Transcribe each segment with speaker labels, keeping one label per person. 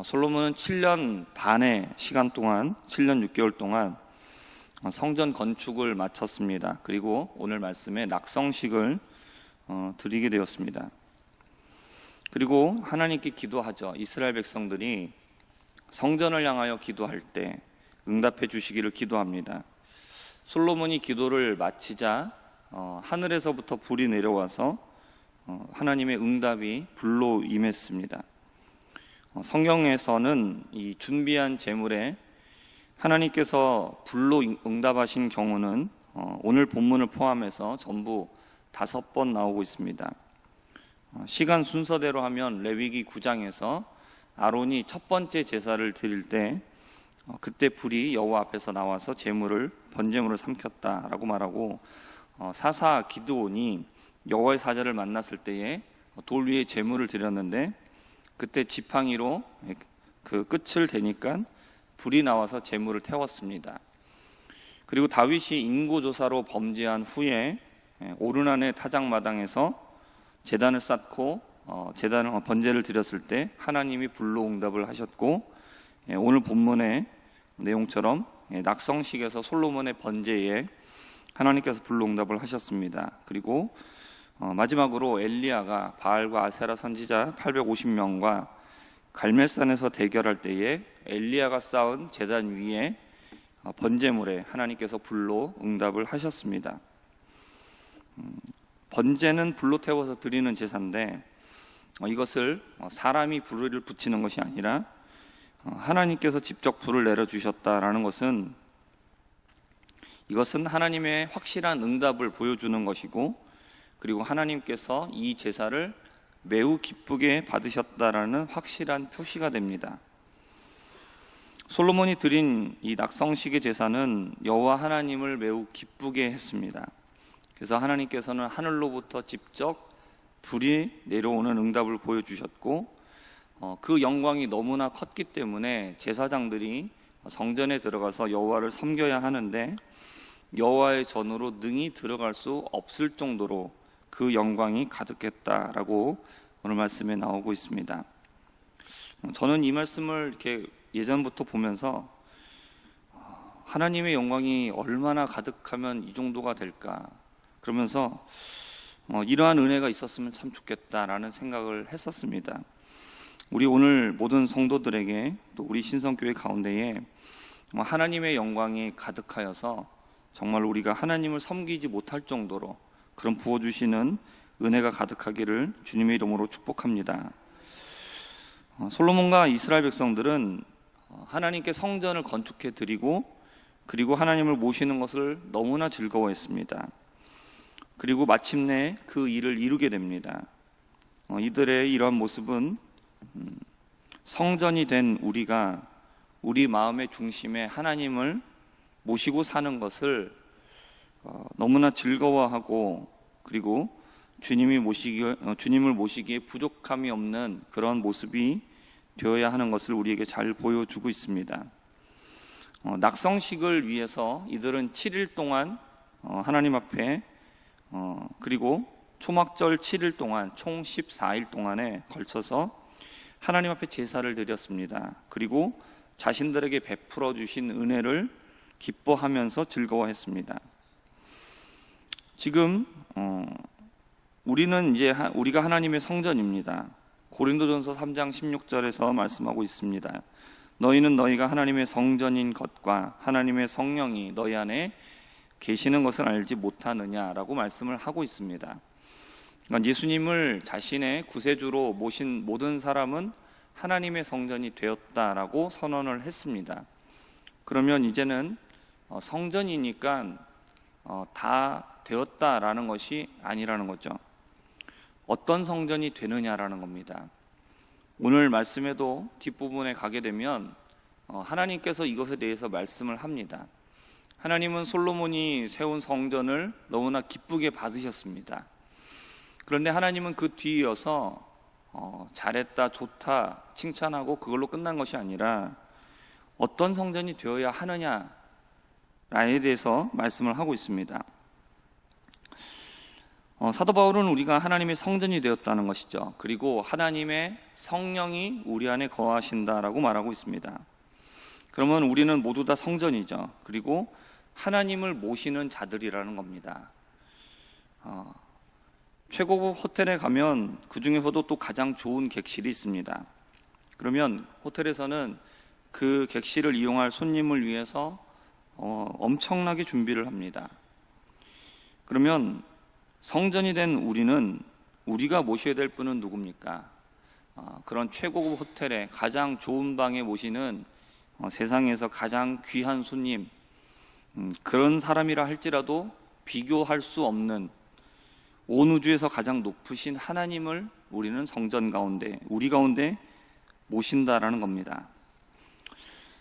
Speaker 1: 솔로몬은 7년 반의 시간 동안 7년 6개월 동안 성전 건축을 마쳤습니다. 그리고 오늘 말씀에 낙성식을 드리게 되었습니다. 그리고 하나님께 기도하죠. 이스라엘 백성들이 성전을 향하여 기도할 때 응답해 주시기를 기도합니다. 솔로몬이 기도를 마치자 하늘에서부터 불이 내려와서 하나님의 응답이 불로 임했습니다. 성경에서는 이 준비한 제물에 하나님께서 불로 응답하신 경우는 오늘 본문을 포함해서 전부 5번 나오고 있습니다. 시간 순서대로 하면 레위기 9장에서 아론이 첫 번째 제사를 드릴 때 그때 불이 여호와 앞에서 나와서 제물을 번제물을 삼켰다라고 말하고, 사사 기드온이 여호와의 사자를 만났을 때에 돌 위에 제물을 드렸는데 그때 지팡이로 그 끝을 대니까 불이 나와서 제물을 태웠습니다. 그리고 다윗이 인구조사로 범죄한 후에 오르난의 타작마당에서 제단을 쌓고 번제를 드렸을 때 하나님이 불로 응답을 하셨고, 오늘 본문의 내용처럼 낙성식에서 솔로몬의 번제에 하나님께서 불로 응답을 하셨습니다. 그리고 마지막으로 엘리야가 바알과 아세라 선지자 850명과 갈멜산에서 대결할 때에 엘리야가 쌓은 제단 위에 번제물에 하나님께서 불로 응답을 하셨습니다. 번제는 불로 태워서 드리는 제사인데 이것을 사람이 불을 붙이는 것이 아니라 하나님께서 직접 불을 내려주셨다라는 것은, 이것은 하나님의 확실한 응답을 보여주는 것이고, 그리고 하나님께서 이 제사를 매우 기쁘게 받으셨다라는 확실한 표시가 됩니다. 솔로몬이 드린 이 낙성식의 제사는 여호와 하나님을 매우 기쁘게 했습니다. 그래서 하나님께서는 하늘로부터 직접 불이 내려오는 응답을 보여주셨고, 그 영광이 너무나 컸기 때문에 제사장들이 성전에 들어가서 여호와를 섬겨야 하는데 여호와의 전으로 능히 들어갈 수 없을 정도로 그 영광이 가득했다라고 오늘 말씀에 나오고 있습니다. 저는 이 말씀을 이렇게 예전부터 보면서 하나님의 영광이 얼마나 가득하면 이 정도가 될까, 그러면서 이러한 은혜가 있었으면 참 좋겠다라는 생각을 했었습니다. 우리 오늘 모든 성도들에게, 또 우리 신성교회 가운데에 하나님의 영광이 가득하여서 정말 우리가 하나님을 섬기지 못할 정도로 그런 부어주시는 은혜가 가득하기를 주님의 이름으로 축복합니다. 솔로몬과 이스라엘 백성들은 하나님께 성전을 건축해 드리고, 그리고 하나님을 모시는 것을 너무나 즐거워했습니다. 그리고 마침내 그 일을 이루게 됩니다. 이들의 이러한 모습은 성전이 된 우리가 우리 마음의 중심에 하나님을 모시고 사는 것을 너무나 즐거워하고, 그리고 주님을 모시기에 부족함이 없는 그런 모습이 되어야 하는 것을 우리에게 잘 보여주고 있습니다. 낙성식을 위해서 이들은 7일 동안 하나님 앞에, 그리고 초막절 7일 동안 총 14일 동안에 걸쳐서 하나님 앞에 제사를 드렸습니다. 그리고 자신들에게 베풀어 주신 은혜를 기뻐하면서 즐거워했습니다. 지금 우리가 하나님의 성전입니다. 고린도전서 3장 16절에서 말씀하고 있습니다. 너희는 너희가 하나님의 성전인 것과 하나님의 성령이 너희 안에 계시는 것을 알지 못하느냐라고 말씀을 하고 있습니다. 그러니까 예수님을 자신의 구세주로 모신 모든 사람은 하나님의 성전이 되었다라고 선언을 했습니다. 그러면 이제는 성전이니까 다 되었다라는 것이 아니라는 거죠. 어떤 성전이 되느냐라는 겁니다. 오늘 말씀에도 뒷부분에 가게 되면 하나님께서 이것에 대해서 말씀을 합니다. 하나님은 솔로몬이 세운 성전을 너무나 기쁘게 받으셨습니다. 그런데 하나님은 그 뒤이어서 잘했다, 좋다 칭찬하고 그걸로 끝난 것이 아니라 어떤 성전이 되어야 하느냐에 대해서 말씀을 하고 있습니다. 사도 바울은 우리가 하나님의 성전이 되었다는 것이죠. 그리고 하나님의 성령이 우리 안에 거하신다라고 말하고 있습니다. 그러면 우리는 모두 다 성전이죠. 그리고 하나님을 모시는 자들이라는 겁니다. 최고급 호텔에 가면 그 중에서도 또 가장 좋은 객실이 있습니다. 그러면 호텔에서는 그 객실을 이용할 손님을 위해서 엄청나게 준비를 합니다. 그러면 성전이 된 우리는, 우리가 모셔야 될 분은 누굽니까? 그런 최고급 호텔에 가장 좋은 방에 모시는 세상에서 가장 귀한 손님, 그런 사람이라 할지라도 비교할 수 없는 온 우주에서 가장 높으신 하나님을 우리는 성전 가운데, 우리 가운데 모신다라는 겁니다.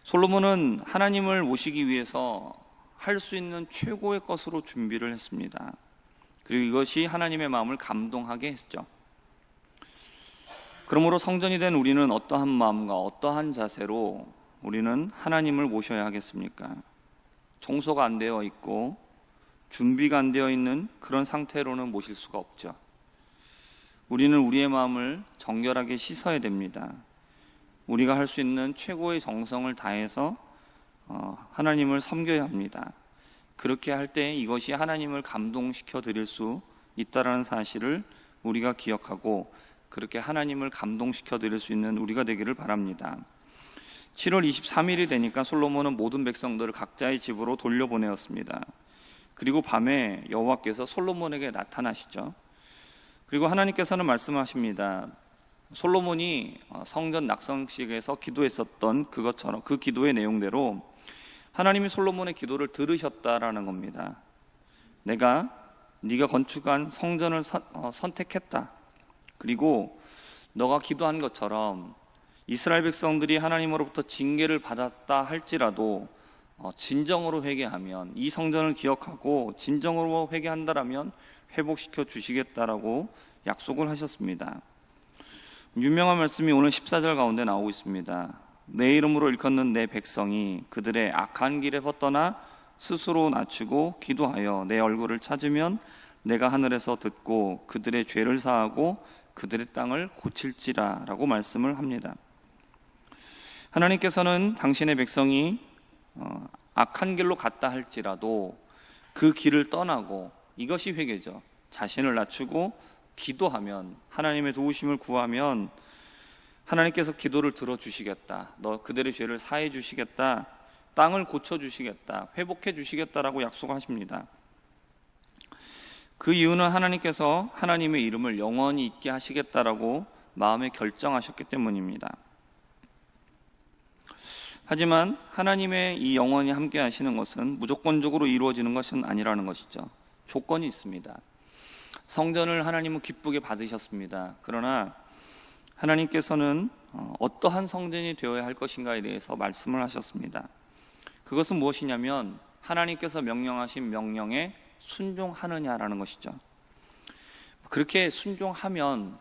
Speaker 1: 솔로몬은 하나님을 모시기 위해서 할 수 있는 최고의 것으로 준비를 했습니다. 그리고 이것이 하나님의 마음을 감동하게 했죠. 그러므로 성전이 된 우리는 어떠한 마음과 어떠한 자세로 우리는 하나님을 모셔야 하겠습니까? 청소가 안 되어 있고 준비가 안 되어 있는 그런 상태로는 모실 수가 없죠. 우리는 우리의 마음을 정결하게 씻어야 됩니다. 우리가 할 수 있는 최고의 정성을 다해서 하나님을 섬겨야 합니다. 그렇게 할 때 이것이 하나님을 감동시켜 드릴 수 있다는 사실을 우리가 기억하고 그렇게 하나님을 감동시켜 드릴 수 있는 우리가 되기를 바랍니다. 7월 23일이 되니까 솔로몬은 모든 백성들을 각자의 집으로 돌려보내었습니다. 그리고 밤에 여호와께서 솔로몬에게 나타나시죠. 그리고 하나님께서는 말씀하십니다. 솔로몬이 성전 낙성식에서 기도했었던 그것처럼 그 기도의 내용대로 하나님이 솔로몬의 기도를 들으셨다라는 겁니다. 네가 건축한 성전을 선택했다. 그리고 너가 기도한 것처럼 이스라엘 백성들이 하나님으로부터 징계를 받았다 할지라도 진정으로 회개하면, 이 성전을 기억하고 진정으로 회개한다라면 회복시켜 주시겠다라고 약속을 하셨습니다. 유명한 말씀이 오늘 14절 가운데 나오고 있습니다. 내 이름으로 일컫는 내 백성이 그들의 악한 길에 헛떠나 스스로 낮추고 기도하여 내 얼굴을 찾으면 내가 하늘에서 듣고 그들의 죄를 사하고 그들의 땅을 고칠지라 라고 말씀을 합니다. 하나님께서는 당신의 백성이 악한 길로 갔다 할지라도 그 길을 떠나고, 이것이 회개죠. 자신을 낮추고 기도하면, 하나님의 도우심을 구하면 하나님께서 기도를 들어주시겠다, 너 그들의 죄를 사해 주시겠다, 땅을 고쳐주시겠다, 회복해 주시겠다라고 약속하십니다. 그 이유는 하나님께서 하나님의 이름을 영원히 있게 하시겠다라고 마음에 결정하셨기 때문입니다. 하지만 하나님의 이 영원히 함께 하시는 것은 무조건적으로 이루어지는 것은 아니라는 것이죠. 조건이 있습니다. 성전을 하나님은 기쁘게 받으셨습니다. 그러나 하나님께서는 어떠한 성전이 되어야 할 것인가에 대해서 말씀을 하셨습니다. 그것은 무엇이냐면 하나님께서 명령하신 명령에 순종하느냐라는 것이죠. 그렇게 순종하면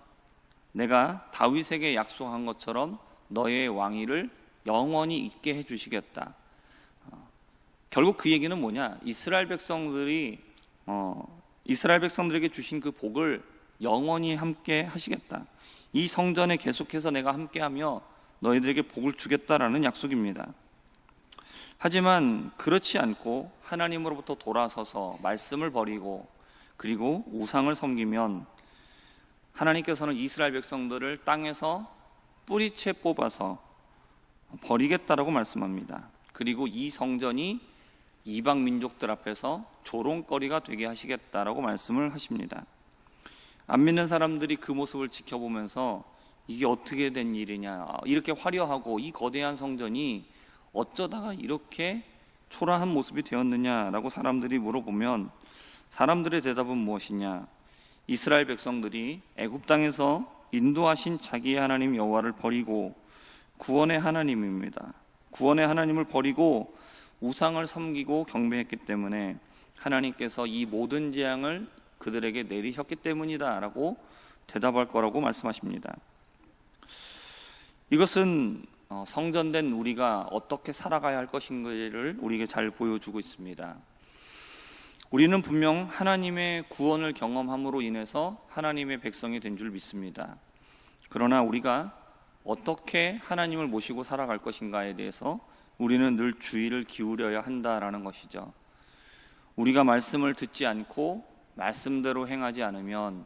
Speaker 1: 내가 다윗에게 약속한 것처럼 너의 왕위를 영원히 있게 해주시겠다. 결국 그 얘기는 뭐냐? 이스라엘 백성들에게 주신 그 복을 영원히 함께 하시겠다. 이 성전에 계속해서 내가 함께하며 너희들에게 복을 주겠다라는 약속입니다. 하지만 그렇지 않고 하나님으로부터 돌아서서 말씀을 버리고 그리고 우상을 섬기면 하나님께서는 이스라엘 백성들을 땅에서 뿌리채 뽑아서 버리겠다라고 말씀합니다. 그리고 이 성전이 이방 민족들 앞에서 조롱거리가 되게 하시겠다라고 말씀을 하십니다. 안 믿는 사람들이 그 모습을 지켜보면서 이게 어떻게 된 일이냐, 이렇게 화려하고 이 거대한 성전이 어쩌다가 이렇게 초라한 모습이 되었느냐라고 사람들이 물어보면 사람들의 대답은 무엇이냐? 이스라엘 백성들이 애굽 땅에서 인도하신 자기의 하나님 여호와를 버리고 구원의 하나님입니다. 구원의 하나님을 버리고 우상을 섬기고 경배했기 때문에 하나님께서 이 모든 재앙을 그들에게 내리셨기 때문이다 라고 대답할 거라고 말씀하십니다. 이것은 성전된 우리가 어떻게 살아가야 할 것인가를 우리에게 잘 보여주고 있습니다. 우리는 분명 하나님의 구원을 경험함으로 인해서 하나님의 백성이 된 줄 믿습니다. 그러나 우리가 어떻게 하나님을 모시고 살아갈 것인가에 대해서 우리는 늘 주의를 기울여야 한다라는 것이죠. 우리가 말씀을 듣지 않고 말씀대로 행하지 않으면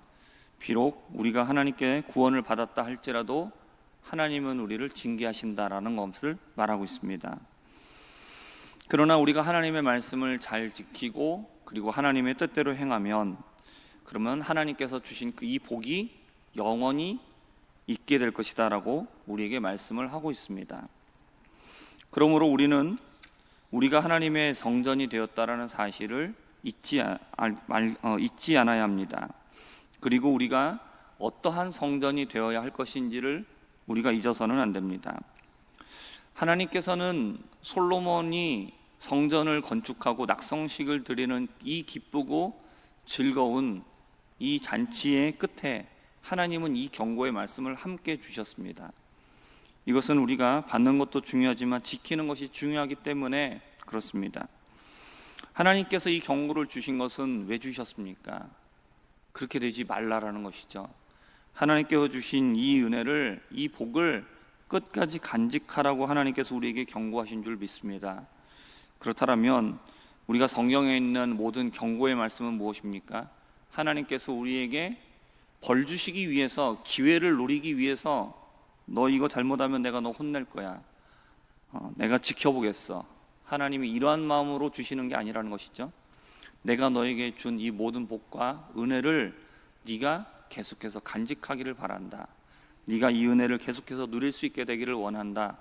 Speaker 1: 비록 우리가 하나님께 구원을 받았다 할지라도 하나님은 우리를 징계하신다라는 것을 말하고 있습니다. 그러나 우리가 하나님의 말씀을 잘 지키고 그리고 하나님의 뜻대로 행하면 그러면 하나님께서 주신 이 복이 영원히 있게 될 것이다 라고 우리에게 말씀을 하고 있습니다. 그러므로 우리는 우리가 하나님의 성전이 되었다라는 사실을 잊지 않아야 합니다. 그리고 우리가 어떠한 성전이 되어야 할 것인지를 우리가 잊어서는 안 됩니다. 하나님께서는 솔로몬이 성전을 건축하고 낙성식을 드리는 이 기쁘고 즐거운 이 잔치의 끝에 하나님은 이 경고의 말씀을 함께 주셨습니다. 이것은 우리가 받는 것도 중요하지만 지키는 것이 중요하기 때문에 그렇습니다. 하나님께서 이 경고를 주신 것은 왜 주셨습니까? 그렇게 되지 말라라는 것이죠. 하나님께서 주신 이 은혜를, 이 복을 끝까지 간직하라고 하나님께서 우리에게 경고하신 줄 믿습니다. 그렇다면 우리가 성경에 있는 모든 경고의 말씀은 무엇입니까? 하나님께서 우리에게 벌 주시기 위해서, 기회를 노리기 위해서 너 이거 잘못하면 내가 너 혼낼 거야. 내가 지켜보겠어. 하나님이 이러한 마음으로 주시는 게 아니라는 것이죠. 내가 너에게 준 이 모든 복과 은혜를 네가 계속해서 간직하기를 바란다. 네가 이 은혜를 계속해서 누릴 수 있게 되기를 원한다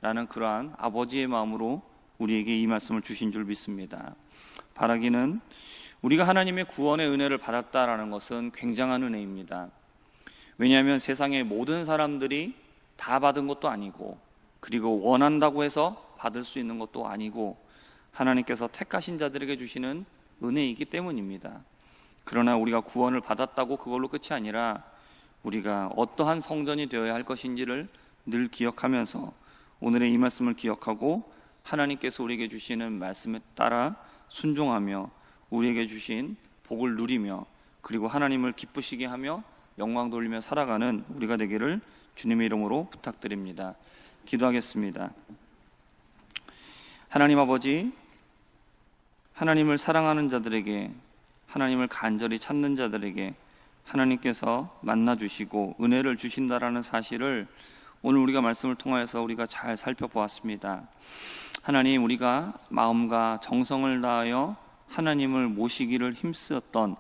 Speaker 1: 라는 그러한 아버지의 마음으로 우리에게 이 말씀을 주신 줄 믿습니다. 바라기는 우리가 하나님의 구원의 은혜를 받았다라는 것은 굉장한 은혜입니다. 왜냐하면 세상의 모든 사람들이 다 받은 것도 아니고 그리고 원한다고 해서 받을 수 있는 것도 아니고 하나님께서 택하신 자들에게 주시는 은혜이기 때문입니다. 그러나 우리가 구원을 받았다고 그걸로 끝이 아니라 우리가 어떠한 성전이 되어야 할 것인지를 늘 기억하면서 오늘의 이 말씀을 기억하고 하나님께서 우리에게 주시는 말씀에 따라 순종하며 우리에게 주신 복을 누리며 그리고 하나님을 기쁘시게 하며 영광 돌리며 살아가는 우리가 되기를 주님의 이름으로 부탁드립니다. 기도하겠습니다. 하나님 아버지, 하나님을 사랑하는 자들에게, 하나님을 간절히 찾는 자들에게 하나님께서 만나주시고 은혜를 주신다라는 사실을 오늘 우리가 말씀을 통하여서 우리가 잘 살펴보았습니다. 하나님, 우리가 마음과 정성을 다하여 하나님을 모시기를 힘쓰었던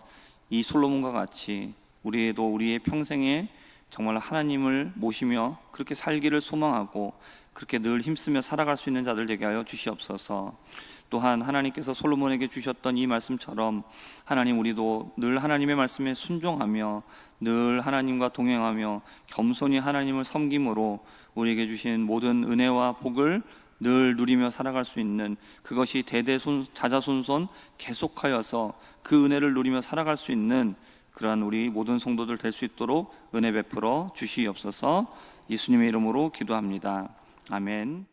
Speaker 1: 이 솔로몬과 같이 우리도 우리의 평생에 정말 하나님을 모시며 그렇게 살기를 소망하고 그렇게 늘 힘쓰며 살아갈 수 있는 자들 되게 하여 주시옵소서. 또한 하나님께서 솔로몬에게 주셨던 이 말씀처럼 하나님, 우리도 늘 하나님의 말씀에 순종하며 늘 하나님과 동행하며 겸손히 하나님을 섬김으로 우리에게 주신 모든 은혜와 복을 늘 누리며 살아갈 수 있는, 그것이 자자손손 계속하여서 그 은혜를 누리며 살아갈 수 있는 그러한 우리 모든 성도들 될 수 있도록 은혜 베풀어 주시옵소서. 예수님의 이름으로 기도합니다. 아멘.